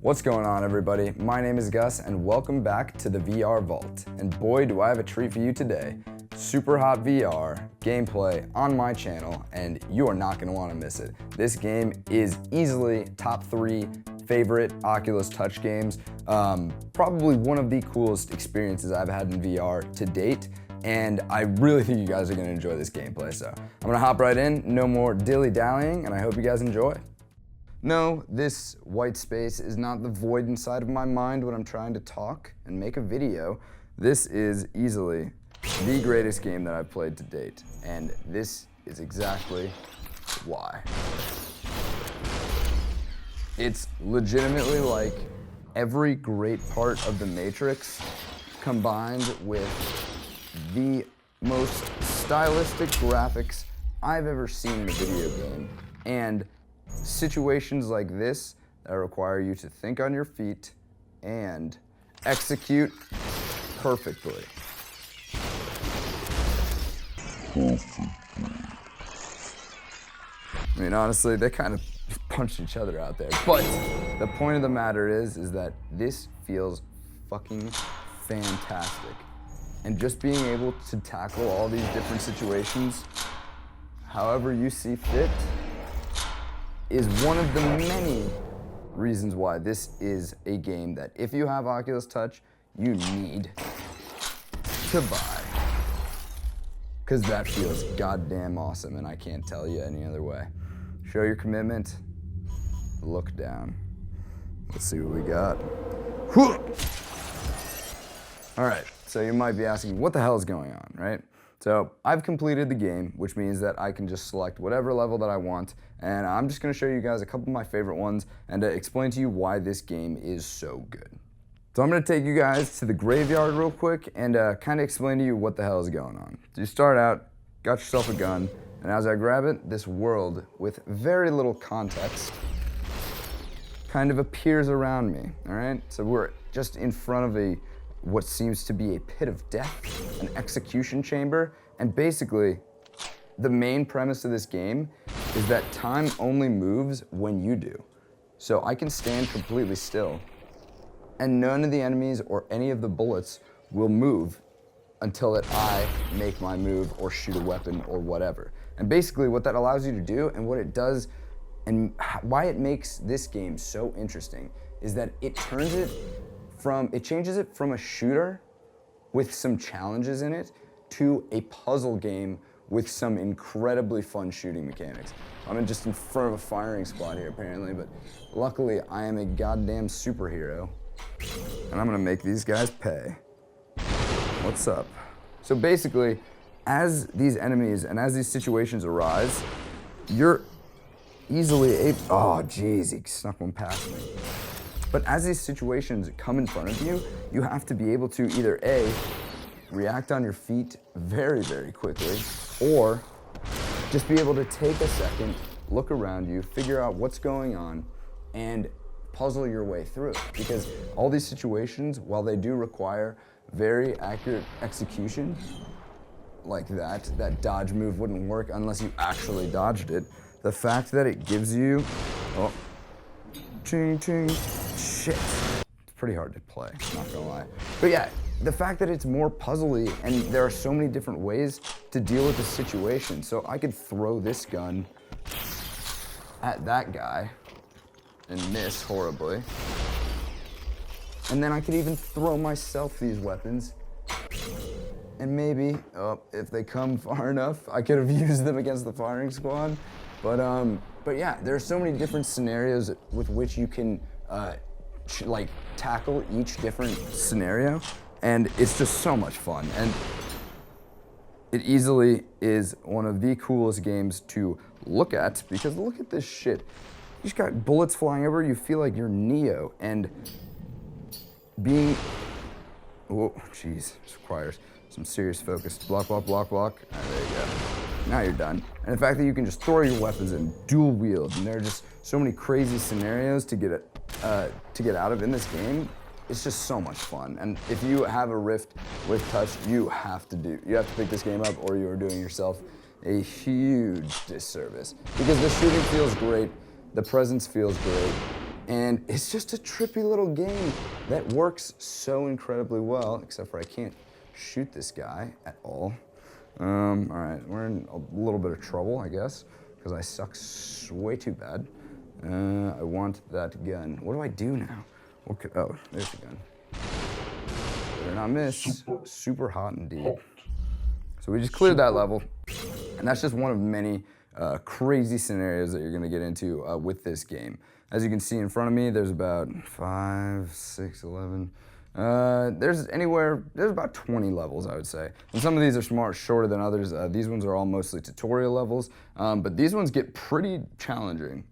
What's going on, everybody? My name is Gus and welcome back to the VR Vault. And boy, do I have a treat for you today. SUPERHOT VR gameplay on my channel, and you are not gonna wanna miss it. This game is easily top 3 favorite Oculus Touch games. Probably one of the coolest experiences I've had in VR to date. And I really think you guys are gonna enjoy this gameplay. So I'm gonna hop right in, no more dilly-dallying, and I hope you guys enjoy. No, this white space is not the void inside of my mind when I'm trying to talk and make a video. This is easily the greatest game that I've played to date, and this is exactly why. It's legitimately like every great part of the Matrix combined with the most stylistic graphics I've ever seen in a video game, and situations like this that require you to think on your feet and execute perfectly. I mean, honestly, they kind of punched each other out there. But the point of the matter is that this feels fucking fantastic. And just being able to tackle all these different situations however you see fit is one of the many reasons why this is a game that if you have Oculus Touch, you need to buy. Because that feels goddamn awesome, and I can't tell you any other way. Show your commitment, look down. Let's see what we got. All right, so you might be asking, what the hell is going on, right? So I've completed the game, which means that I can just select whatever level that I want, and I'm just gonna show you guys a couple of my favorite ones and explain to you why this game is so good. So I'm gonna take you guys to the graveyard real quick and kind of explain to you what the hell is going on. So you start out, got yourself a gun, and as I grab it, this world with very little context kind of appears around me, all right? So we're just in front of what seems to be a pit of death, an execution chamber, and basically, the main premise of this game is that time only moves when you do. So I can stand completely still, and none of the enemies or any of the bullets will move until I make my move or shoot a weapon or whatever. And basically what that allows you to do and what it does and why it makes this game so interesting is that it changes it from a shooter with some challenges in it to a puzzle game with some incredibly fun shooting mechanics. I'm just in front of a firing squad here apparently, but luckily I am a goddamn superhero and I'm gonna make these guys pay. What's up? So basically, as these enemies and as these situations arise, you're easily able, oh geez, he snuck one past me. But as these situations come in front of you, you have to be able to either A, react on your feet very, very quickly, or just be able to take a second, look around you, figure out what's going on, and puzzle your way through it. Because all these situations, while they do require very accurate execution, like that dodge move wouldn't work unless you actually dodged it. The fact that it gives you, oh, ching, ching, shit. It's pretty hard to play, not gonna lie. But yeah, the fact that it's more puzzly and there are so many different ways to deal with the situation. So I could throw this gun at that guy and miss horribly. And then I could even throw myself these weapons. And maybe, if they come far enough, I could have used them against the firing squad. But yeah, there are so many different scenarios with which you can tackle each different scenario, and it's just so much fun. And it easily is one of the coolest games to look at because look at this shit. You just got bullets flying over, you feel like you're Neo, and being, oh jeez, this requires some serious focus. Block, block, block, block. All right, there you go. Now you're done. And the fact that you can just throw your weapons and dual wield, and there are just so many crazy scenarios to get out of in this game, it's just so much fun. And if you have a Rift with Touch, you have to pick this game up or you are doing yourself a huge disservice. Because the shooting feels great, the presence feels great, And it's just a trippy little game that works so incredibly well, except for I can't shoot this guy at all. All right, we're in a little bit of trouble, I guess, because I suck way too bad. I want that gun. What do I do now? Oh, there's the gun. Better not miss. Super hot indeed. So we just cleared that level, and that's just one of many crazy scenarios that you're gonna get into with this game. As you can see in front of me, there's about 5, 6, 11. There's about 20 levels, I would say. And some of these are shorter than others. These ones are all mostly tutorial levels, but these ones get pretty challenging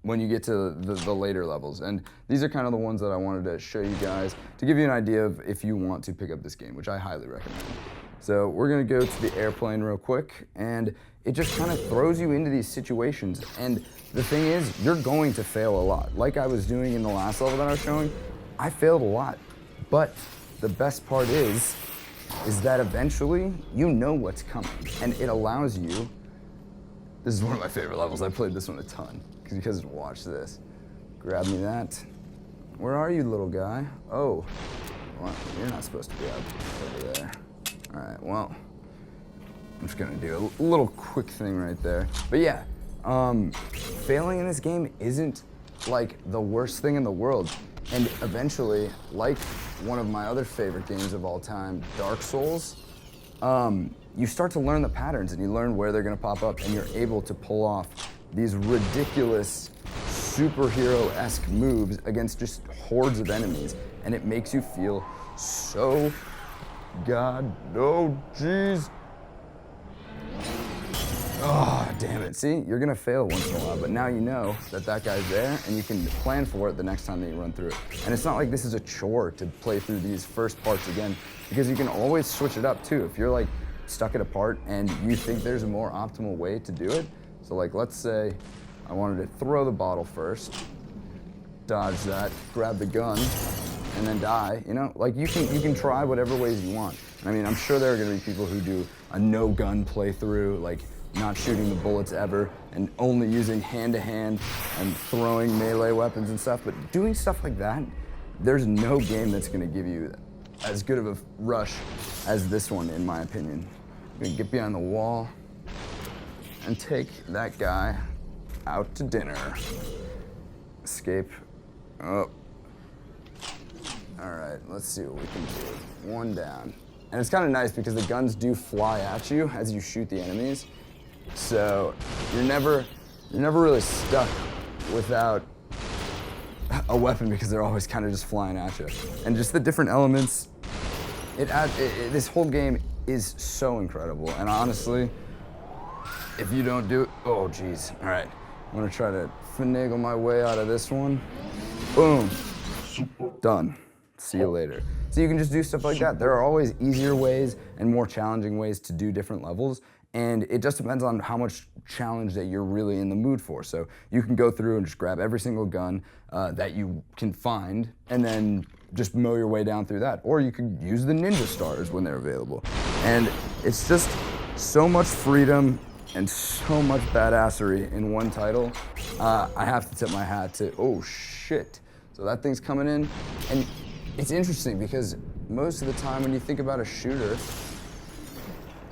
when you get to the later levels. And these are kind of the ones that I wanted to show you guys to give you an idea of if you want to pick up this game, which I highly recommend. So we're gonna go to the airplane real quick, and it just kind of throws you into these situations. And the thing is, you're going to fail a lot. Like I was doing in the last level that I was showing, I failed a lot. But the best part is that eventually you know what's coming, and it allows you. This is one of my favorite levels. I played this one a ton because watch this. Grab me that. Where are you, little guy? Oh, well, you're not supposed to be up over there. All right, well, I'm just gonna do a little quick thing right there. But yeah, failing in this game isn't like the worst thing in the world. And eventually, like one of my other favorite games of all time, Dark Souls, you start to learn the patterns and you learn where they're gonna pop up, and you're able to pull off these ridiculous superhero-esque moves against just hordes of enemies. And it makes you feel so oh jeez. Oh, damn it. See, you're gonna fail once in a while, but now you know that that guy's there and you can plan for it the next time that you run through it. And it's not like this is a chore to play through these first parts again, because you can always switch it up too. If you're like stuck at a part and you think there's a more optimal way to do it. So like, let's say I wanted to throw the bottle first, dodge that, grab the gun, and then die, you know? Like you can try whatever ways you want. I mean, I'm sure there are gonna be people who do a no gun playthrough, like not shooting the bullets ever and only using hand-to-hand and throwing melee weapons and stuff, but doing stuff like that, there's no game that's gonna give you as good of a rush as this one, in my opinion. I'm gonna get behind the wall and take that guy out to dinner. Escape. Oh. All right, let's see what we can do. One down. And it's kind of nice because the guns do fly at you as you shoot the enemies. So you're never really stuck without a weapon because they're always kind of just flying at you. And just the different elements, this whole game is so incredible. And honestly, if you don't do it, oh geez. All right, I'm gonna try to finagle my way out of this one. Boom, done. See you later. So you can just do stuff like that. There are always easier ways and more challenging ways to do different levels, and it just depends on how much challenge that you're really in the mood for. So you can go through and just grab every single gun that you can find and then just mow your way down through that. Or you could use the ninja stars when they're available. And it's just so much freedom and so much badassery in one title. I have to tip my hat to, oh shit. So that thing's coming in, and it's interesting because most of the time when you think about a shooter,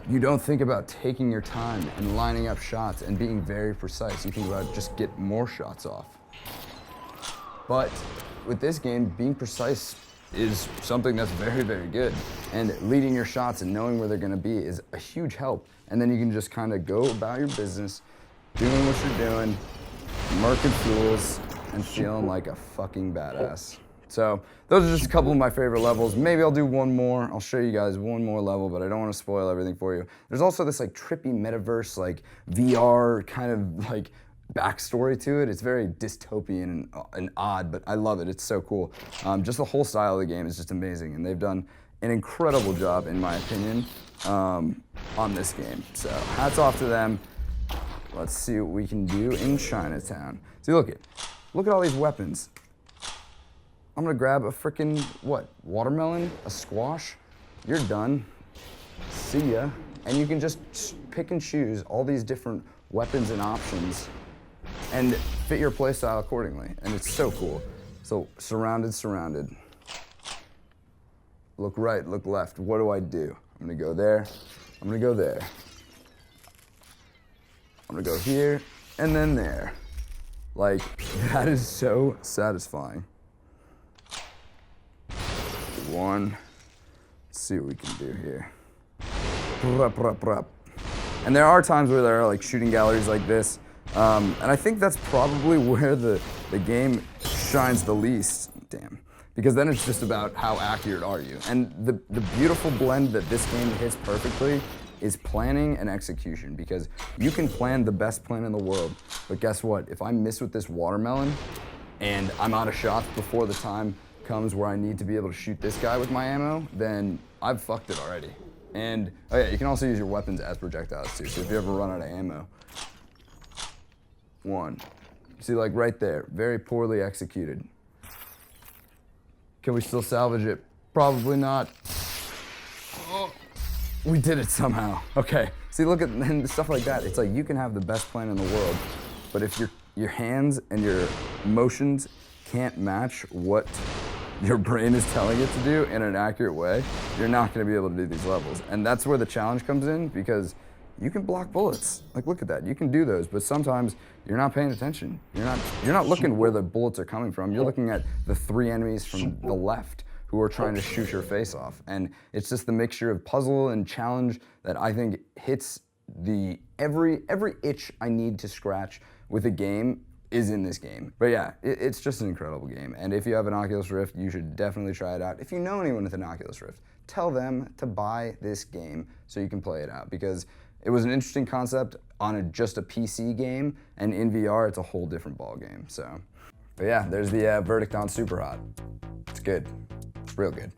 you don't think about taking your time and lining up shots and being very precise. You think about just get more shots off. But with this game, being precise is something that's very, very good. And leading your shots and knowing where they're gonna be is a huge help. And then you can just kind of go about your business, doing what you're doing, murking fools, and feeling like a fucking badass. So those are just a couple of my favorite levels. Maybe I'll do one more. I'll show you guys one more level, but I don't want to spoil everything for you. There's also this like trippy metaverse, like VR kind of like backstory to it. It's very dystopian and odd, but I love it. It's so cool. Just the whole style of the game is just amazing, and they've done an incredible job, in my opinion, on this game. So hats off to them. Let's see what we can do in Chinatown. See, look at all these weapons. I'm gonna grab a frickin' what? Watermelon? A squash? You're done. See ya. And you can just pick and choose all these different weapons and options and fit your playstyle accordingly, and it's so cool. So surrounded. Look right, look left. What do I do? I'm gonna go there, I'm gonna go there. I'm gonna go here, and then there. Like, that is so satisfying. One, let's see what we can do here. And there are times where there are like shooting galleries like this, and I think that's probably where the game shines the least. Damn. Because then it's just about how accurate are you. And the beautiful blend that this game hits perfectly is planning and execution, because you can plan the best plan in the world, but guess what? If I miss with this watermelon and I'm out of shots before the time comes where I need to be able to shoot this guy with my ammo, then I've fucked it already. And, oh yeah, you can also use your weapons as projectiles too, so if you ever run out of ammo. One. See, like right there, very poorly executed. Can we still salvage it? Probably not. Oh, we did it somehow. Okay, see, look at and stuff like that. It's like you can have the best plan in the world, but if your hands and your motions can't match what your brain is telling it to do in an accurate way, you're not gonna be able to do these levels. And that's where the challenge comes in, because you can block bullets. Like, look at that, you can do those, but sometimes you're not paying attention. You're not looking where the bullets are coming from. You're looking at the 3 enemies from the left who are trying to shoot your face off. And it's just the mixture of puzzle and challenge that I think hits every itch I need to scratch with a game is in this game. But yeah, it's just an incredible game. And if you have an Oculus Rift, you should definitely try it out. If you know anyone with an Oculus Rift, tell them to buy this game so you can play it out, because it was an interesting concept on just a PC game, and in VR, it's a whole different ball game. So, but yeah, there's the verdict on SUPERHOT. It's good, it's real good.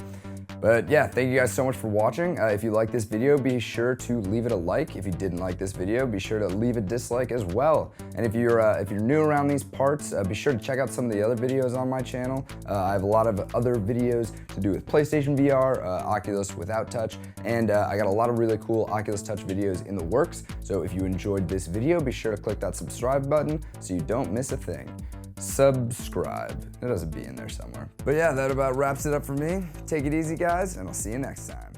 But yeah, thank you guys so much for watching. If you like this video, be sure to leave it a like. If you didn't like this video, be sure to leave a dislike as well. And if you're new around these parts, be sure to check out some of the other videos on my channel. I have a lot of other videos to do with PlayStation VR, Oculus without touch, and I got a lot of really cool Oculus Touch videos in the works. So if you enjoyed this video, be sure to click that subscribe button so you don't miss a thing. Subscribe. There does a B in there somewhere. But yeah, that about wraps it up for me. Take it easy, guys, and I'll see you next time.